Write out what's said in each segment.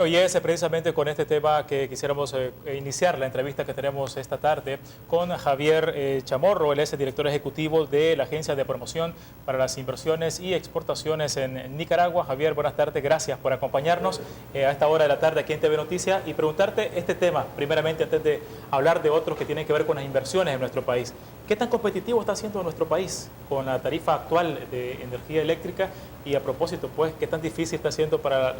Y es precisamente con este tema que quisiéramos iniciar la entrevista que tenemos esta tarde con Javier Chamorro. Él es el director ejecutivo de la Agencia de Promoción para las Inversiones y Exportaciones en Nicaragua. Javier, buenas tardes, gracias por acompañarnos a esta hora de la tarde aquí en TV Noticias y preguntarte este tema, primeramente antes de hablar de otros que tienen que ver con las inversiones en nuestro país. ¿Qué tan competitivo está siendo nuestro país con la tarifa actual de energía eléctrica? Y a propósito, pues, ¿qué tan difícil está siendo para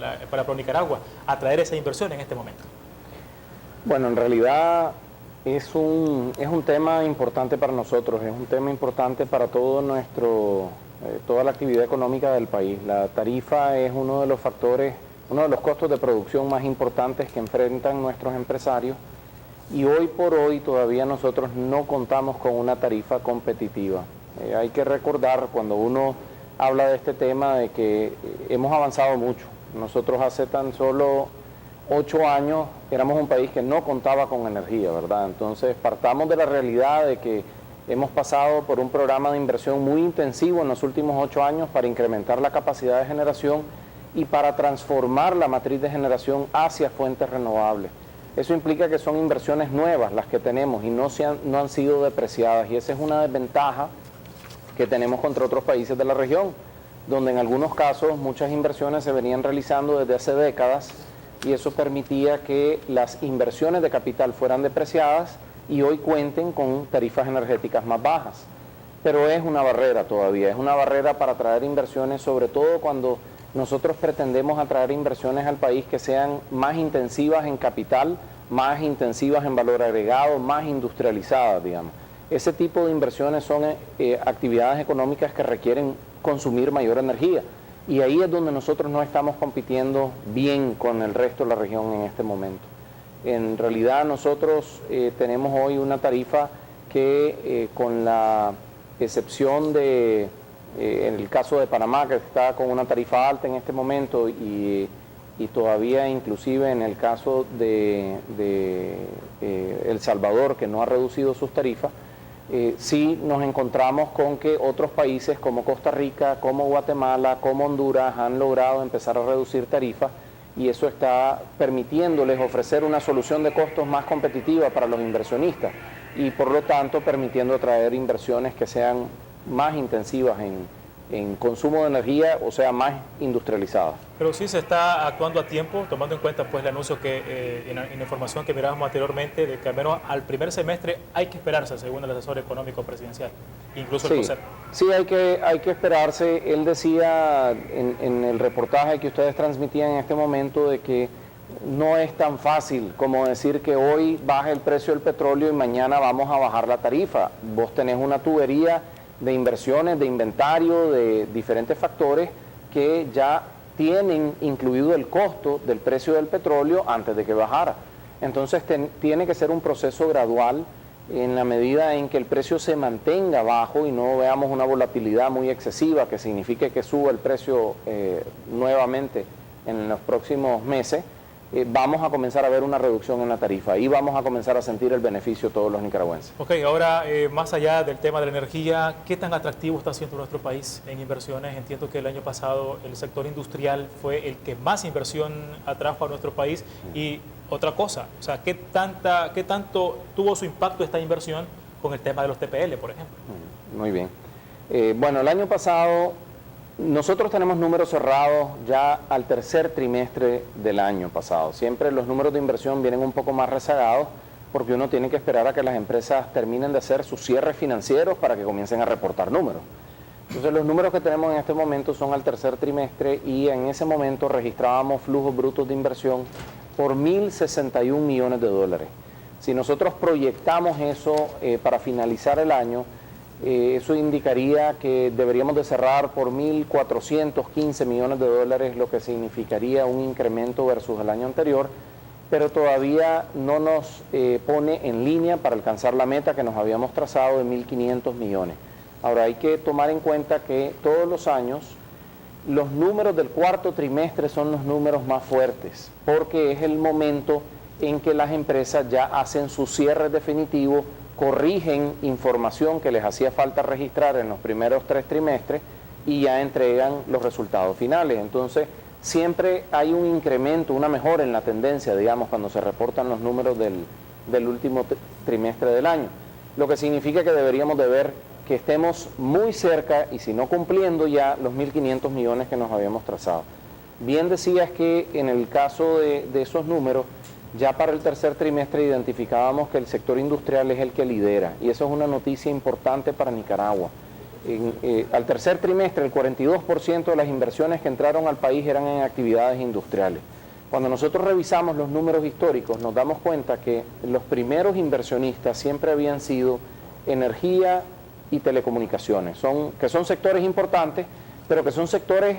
Nicaragua atraer esa inversión en este momento? Bueno, en realidad es un tema importante para nosotros, es un tema importante para toda la actividad económica del país. La tarifa es uno de los factores, uno de los costos de producción más importantes que enfrentan nuestros empresarios y hoy por hoy todavía nosotros no contamos con una tarifa competitiva. Hay que recordar cuando uno habla de este tema de que hemos avanzado mucho. Nosotros hace tan solo 8 años éramos un país que no contaba con energía, ¿verdad? Entonces partamos de la realidad de que hemos pasado por un programa de inversión muy intensivo en los últimos 8 años para incrementar la capacidad de generación y para transformar la matriz de generación hacia fuentes renovables. Eso implica que son inversiones nuevas las que tenemos y no han sido depreciadas, y esa es una desventaja que tenemos contra otros países de la región, donde en algunos casos muchas inversiones se venían realizando desde hace décadas y eso permitía que las inversiones de capital fueran depreciadas y hoy cuenten con tarifas energéticas más bajas. Pero es una barrera todavía, es una barrera para atraer inversiones, sobre todo cuando nosotros pretendemos atraer inversiones al país que sean más intensivas en capital, más intensivas en valor agregado, más industrializadas, digamos. Ese tipo de inversiones son actividades económicas que requieren consumir mayor energía y ahí es donde nosotros no estamos compitiendo bien con el resto de la región en este momento. En realidad nosotros tenemos hoy una tarifa que con la excepción de, en el caso de Panamá, que está con una tarifa alta en este momento y todavía inclusive en el caso de El Salvador, que no ha reducido sus tarifas, sí nos encontramos con que otros países como Costa Rica, como Guatemala, como Honduras han logrado empezar a reducir tarifas y eso está permitiéndoles ofrecer una solución de costos más competitiva para los inversionistas y por lo tanto permitiendo atraer inversiones que sean más intensivas en consumo de energía, o sea, más industrializadas. Pero sí se está actuando a tiempo, tomando en cuenta pues el anuncio que en la información que mirábamos anteriormente, de que al menos al primer semestre hay que esperarse, según el asesor económico presidencial, incluso el COSEP. Sí, hay que esperarse. Él decía en el reportaje que ustedes transmitían en este momento de que no es tan fácil como decir que hoy baja el precio del petróleo y mañana vamos a bajar la tarifa. Vos tenés una tubería de inversiones, de inventario, de diferentes factores que ya tienen incluido el costo del precio del petróleo antes de que bajara. Entonces tiene que ser un proceso gradual en la medida en que el precio se mantenga bajo y no veamos una volatilidad muy excesiva que signifique que suba el precio nuevamente en los próximos meses. Vamos a comenzar a ver una reducción en la tarifa y vamos a comenzar a sentir el beneficio todos los nicaragüenses. Ok, ahora más allá del tema de la energía, ¿qué tan atractivo está siendo nuestro país en inversiones? Entiendo que el año pasado el sector industrial fue el que más inversión atrajo a nuestro país y otra cosa, o sea, ¿qué tanto tuvo su impacto esta inversión con el tema de los TPL, por ejemplo? Muy bien. Bueno, el año pasado nosotros tenemos números cerrados ya al tercer trimestre del año pasado. Siempre los números de inversión vienen un poco más rezagados porque uno tiene que esperar a que las empresas terminen de hacer sus cierres financieros para que comiencen a reportar números. Entonces los números que tenemos en este momento son al tercer trimestre y en ese momento registrábamos flujos brutos de inversión por 1.061 millones de dólares. Si nosotros proyectamos eso para finalizar el año, eso indicaría que deberíamos de cerrar por 1.415 millones de dólares, lo que significaría un incremento versus el año anterior, pero todavía no nos pone en línea para alcanzar la meta que nos habíamos trazado de 1.500 millones. Ahora hay que tomar en cuenta que todos los años los números del cuarto trimestre son los números más fuertes, porque es el momento en que las empresas ya hacen su cierre definitivo, corrigen información que les hacía falta registrar en los primeros 3 trimestres y ya entregan los resultados finales. Entonces, siempre hay un incremento, una mejora en la tendencia, digamos, cuando se reportan los números del último trimestre del año. Lo que significa que deberíamos de ver que estemos muy cerca, y si no cumpliendo ya, los 1.500 millones que nos habíamos trazado. Bien decías que en el caso de esos números, ya para el tercer trimestre identificábamos que el sector industrial es el que lidera, y eso es una noticia importante para Nicaragua. Al tercer trimestre, el 42% de las inversiones que entraron al país eran en actividades industriales. Cuando nosotros revisamos los números históricos, nos damos cuenta que los primeros inversionistas siempre habían sido energía y telecomunicaciones, que son sectores importantes, pero que son sectores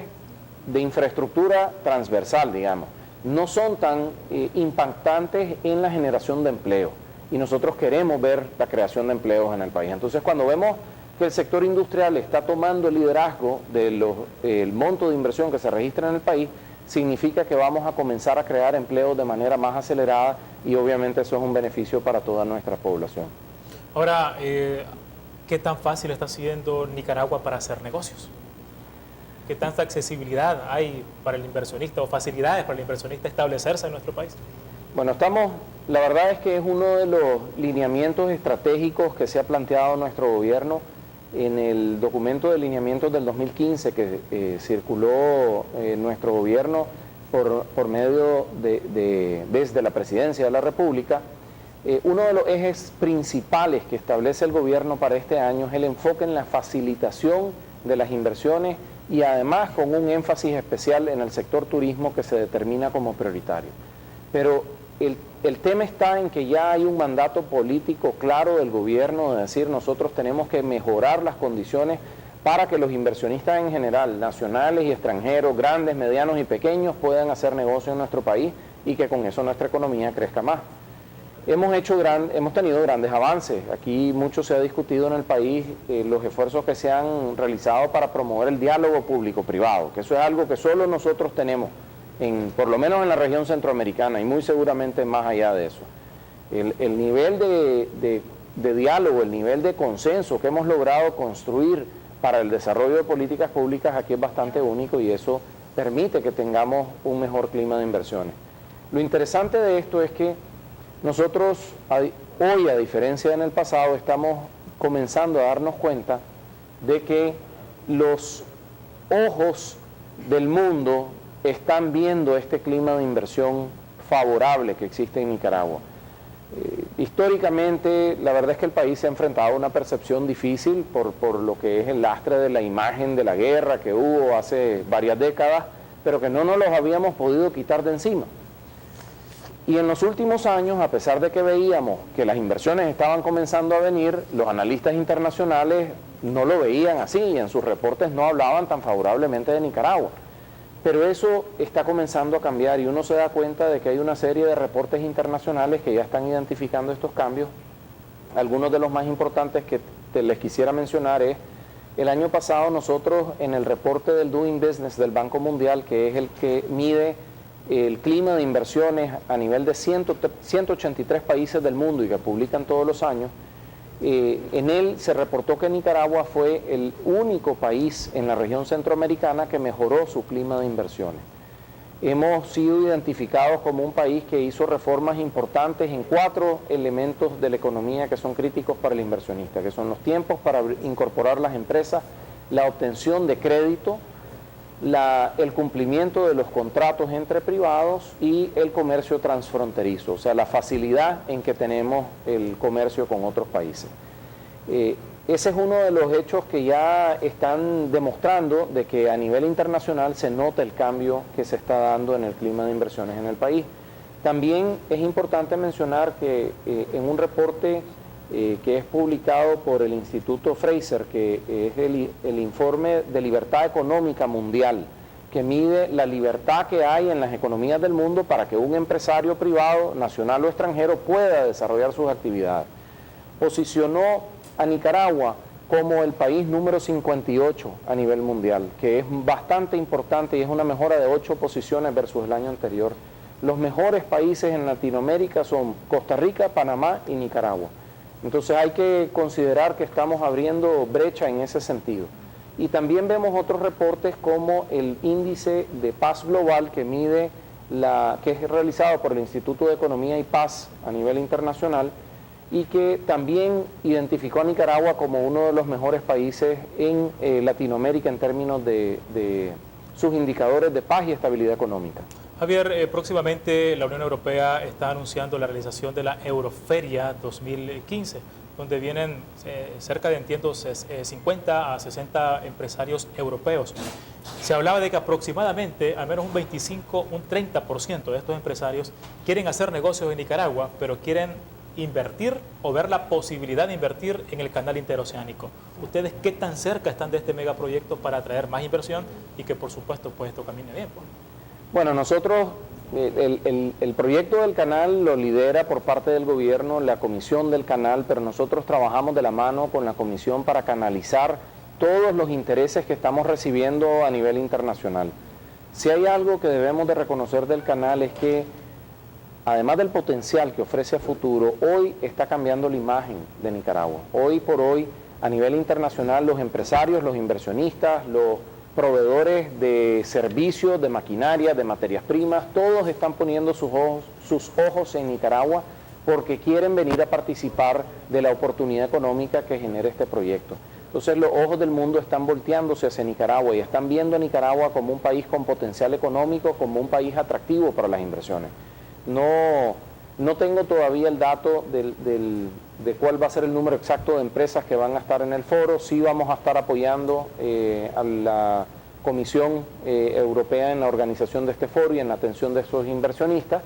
de infraestructura transversal, digamos. No son tan impactantes en la generación de empleo, y nosotros queremos ver la creación de empleos en el país. Entonces, cuando vemos que el sector industrial está tomando el liderazgo del monto de inversión que se registra en el país, significa que vamos a comenzar a crear empleos de manera más acelerada, y obviamente eso es un beneficio para toda nuestra población. Ahora, ¿qué tan fácil está siendo Nicaragua para hacer negocios? ¿Qué tanta accesibilidad hay para el inversionista o facilidades para el inversionista establecerse en nuestro país? Bueno, la verdad es que es uno de los lineamientos estratégicos que se ha planteado nuestro gobierno en el documento de lineamientos del 2015 que circuló nuestro gobierno por medio desde la Presidencia de la República. Uno de los ejes principales que establece el gobierno para este año es el enfoque en la facilitación de las inversiones, y además con un énfasis especial en el sector turismo que se determina como prioritario. Pero el tema está en que ya hay un mandato político claro del gobierno de decir: nosotros tenemos que mejorar las condiciones para que los inversionistas en general, nacionales y extranjeros, grandes, medianos y pequeños, puedan hacer negocio en nuestro país, y que con eso nuestra economía crezca más. Hemos tenido grandes avances. Aquí mucho se ha discutido en el país los esfuerzos que se han realizado para promover el diálogo público-privado, que eso es algo que solo nosotros tenemos, por lo menos en la región centroamericana, y muy seguramente más allá de eso. El nivel de diálogo, el nivel de consenso que hemos logrado construir para el desarrollo de políticas públicas aquí es bastante único, y eso permite que tengamos un mejor clima de inversiones. Lo interesante de esto es que nosotros hoy, a diferencia en el pasado, estamos comenzando a darnos cuenta de que los ojos del mundo están viendo este clima de inversión favorable que existe en Nicaragua. Históricamente, la verdad es que el país se ha enfrentado a una percepción difícil por lo que es el lastre de la imagen de la guerra que hubo hace varias décadas, pero que no nos los habíamos podido quitar de encima. Y en los últimos años, a pesar de que veíamos que las inversiones estaban comenzando a venir, los analistas internacionales no lo veían así, y en sus reportes no hablaban tan favorablemente de Nicaragua. Pero eso está comenzando a cambiar, y uno se da cuenta de que hay una serie de reportes internacionales que ya están identificando estos cambios. Algunos de los más importantes que les quisiera mencionar es: el año pasado nosotros, en el reporte del Doing Business del Banco Mundial, que es el que mide el clima de inversiones a nivel de 183 países del mundo y que publican todos los años, en él se reportó que Nicaragua fue el único país en la región centroamericana que mejoró su clima de inversiones. Hemos sido identificados como un país que hizo reformas importantes en 4 elementos de la economía que son críticos para el inversionista, que son los tiempos para incorporar las empresas, la obtención de crédito, el cumplimiento de los contratos entre privados y el comercio transfronterizo, o sea, la facilidad en que tenemos el comercio con otros países. Ese es uno de los hechos que ya están demostrando de que a nivel internacional se nota el cambio que se está dando en el clima de inversiones en el país. También es importante mencionar que en un reporte que es publicado por el Instituto Fraser, que es el informe de libertad económica mundial, que mide la libertad que hay en las economías del mundo para que un empresario privado, nacional o extranjero, pueda desarrollar sus actividades. Posicionó a Nicaragua como el país número 58 a nivel mundial, que es bastante importante y es una mejora de 8 posiciones versus el año anterior. Los mejores países en Latinoamérica son Costa Rica, Panamá y Nicaragua. Entonces hay que considerar que estamos abriendo brecha en ese sentido. Y también vemos otros reportes como el índice de paz global que mide que es realizado por el Instituto de Economía y Paz a nivel internacional y que también identificó a Nicaragua como uno de los mejores países en Latinoamérica en términos de sus indicadores de paz y estabilidad económica. Javier, próximamente la Unión Europea está anunciando la realización de la Euroferia 2015, donde vienen cerca de, entiendo, 50 a 60 empresarios europeos. Se hablaba de que aproximadamente al menos un 25, un 30% de estos empresarios quieren hacer negocios en Nicaragua, pero quieren invertir o ver la posibilidad de invertir en el canal interoceánico. ¿Ustedes qué tan cerca están de este megaproyecto para atraer más inversión y que por supuesto pues esto camine bien? Pues? Bueno, nosotros, el proyecto del canal lo lidera por parte del gobierno la comisión del canal, pero nosotros trabajamos de la mano con la comisión para canalizar todos los intereses que estamos recibiendo a nivel internacional. Si hay algo que debemos de reconocer del canal es que, además del potencial que ofrece a futuro, hoy está cambiando la imagen de Nicaragua. Hoy por hoy, a nivel internacional, los empresarios, los inversionistas, los proveedores de servicios, de maquinaria, de materias primas, todos están poniendo sus ojos en Nicaragua porque quieren venir a participar de la oportunidad económica que genera este proyecto. Entonces los ojos del mundo están volteándose hacia Nicaragua y están viendo a Nicaragua como un país con potencial económico, como un país atractivo para las inversiones. No tengo todavía el dato de cuál va a ser el número exacto de empresas que van a estar en el foro. Sí vamos a estar apoyando a la Comisión Europea en la organización de este foro y en la atención de esos inversionistas,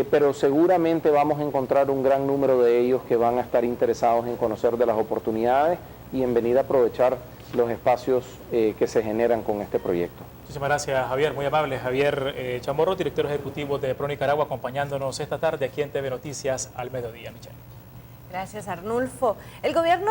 pero seguramente vamos a encontrar un gran número de ellos que van a estar interesados en conocer de las oportunidades y en venir a aprovechar los espacios que se generan con este proyecto. Muchísimas gracias, Javier, muy amable. Javier Chamorro, director ejecutivo de Pro Nicaragua, acompañándonos esta tarde aquí en TV Noticias al mediodía. Michelle. Gracias, Arnulfo. El gobierno